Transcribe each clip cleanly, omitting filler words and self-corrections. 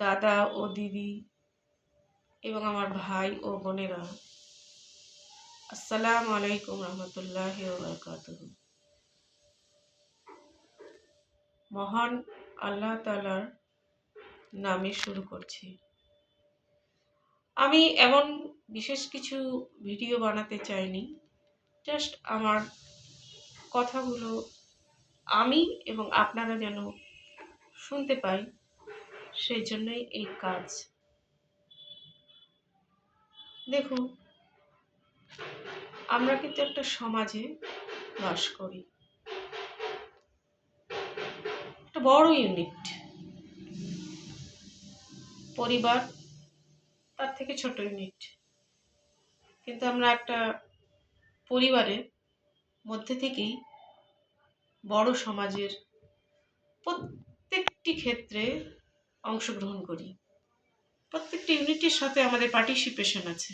দাদা ও দিদি এবং আমার ভাই ও বোনেরা, আসসালামু আলাইকুম রহমতুল্লাহি ওয়া বারাকাতুহু। মহান আল্লাহ তাআলার নামে শুরু করছি। আমি এমন বিশেষ কিছু ভিডিও বানাতে চাইনি, জাস্ট আমার কথাগুলো আমি এবং আপনারা যেন শুনতে পাই, সেই জন্যই এই কাজ। দেখুন, আমরা কিন্তু একটা সমাজে বাস করি, একটা বড় ইউনিট পরিবার, তার থেকে ছোট ইউনিট, কিন্তু আমরা একটা পরিবারের মধ্যে থেকেই বড় সমাজের প্রত্যেকটি ক্ষেত্রে অংশগ্রহণ করি। প্রত্যেকটি ইউনিটের সাথে আমাদের পার্টিসিপেশন আছে।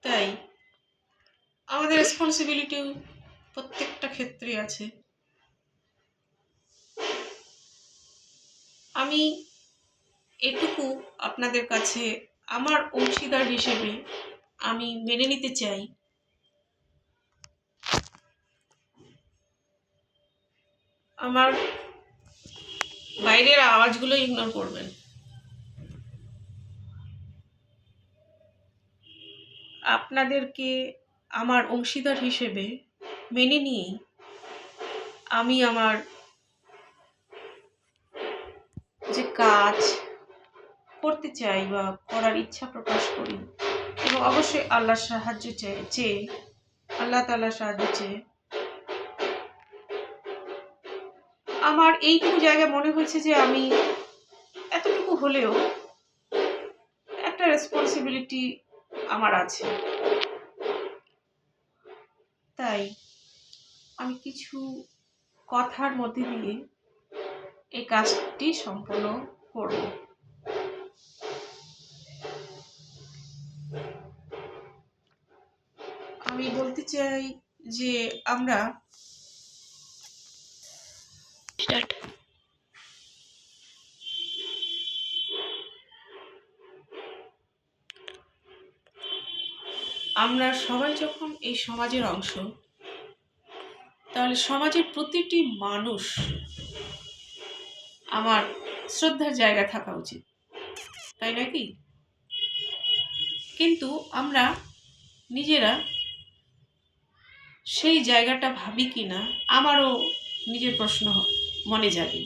তাই আমাদের রেসপন্সিবিলিটিও প্রত্যেকটা ক্ষেত্রে আছে। আমি এটুকু আপনাদের কাছে আমার অংশীদার হিসেবে আমি মেনে নিতে চাই, আমার বাইরের আওয়াজগুলো ইগনোর করবেন। আপনাদেরকে আমার অংশীদার হিসেবে মেনে নিয়ে আমি আমার যে কাজ করতে চাই বা করার ইচ্ছা প্রকাশ করি, এবং অবশ্যই আল্লাহর সাহায্য চেয়ে আল্লাহ তাআলার সাহায্য চেয়ে আমার এইটুকু জায়গা মনে হয়েছে যে আমি এতটুকু হলেও একটা রেসপন্সিবিলিটি আমার আছে। তাই আমি কিছু কথার মধ্যে দিয়ে এই কাজটি সম্পন্ন করব। আমি বলতে চাই যে আমরা সবাই যখন এই সমাজের অংশ, তাহলে সমাজের প্রতিটি মানুষ আমার শ্রদ্ধার জায়গা থাকা উচিত, তাই নাকি? কিন্তু আমরা নিজেরা সেই জায়গাটা ভাবি কিনা আমারও নিজের প্রশ্ন মনে জাগে।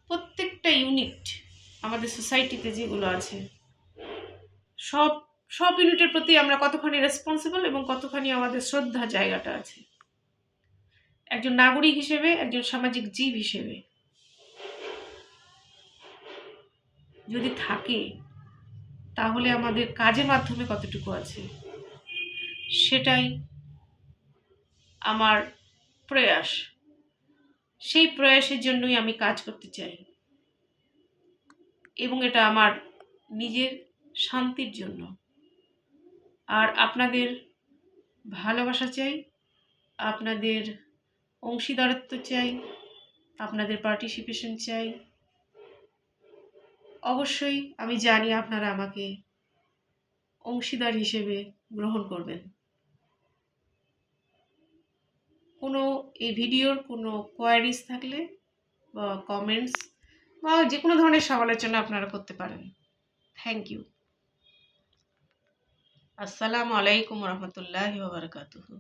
প্রত্যেকটা ইউনিট আমাদের সোসাইটিতে যেগুলো আছে, সব ইউনিটের প্রতি আমরা কতখানি রেসপন্সিবল এবং কতখানি আমাদের শ্রদ্ধা জায়গাটা আছে। একজন নাগরিক হিসেবে, একজন সামাজিক জীব হিসেবে যদি থাকে, তাহলে আমাদের কাজের মাধ্যমে কতটুকু আছে, সেটাই আমার প্রয়াস। সেই প্রয়াসের জন্যই আমি কাজ করতে চাই, এবং এটা আমার নিজের শান্তির জন্য। আর আপনাদের ভালোবাসা চাই, আপনাদের অংশীদারত্ব চাই, আপনাদের পার্টিসিপেশন চাই। অবশ্যই আমি জানি আপনারা আমাকে অংশীদার হিসেবে গ্রহণ করবেন। কোনো এই ভিডিওর কোনো কোয়ারিজ থাকলে বা কমেন্টস বা যে কোনো ধরনের সমালোচনা আপনারা করতে পারেন। Thank you. আসসালামু আলাইকুম রহমতুল্লাহি ওয়া বারাকাতুহু।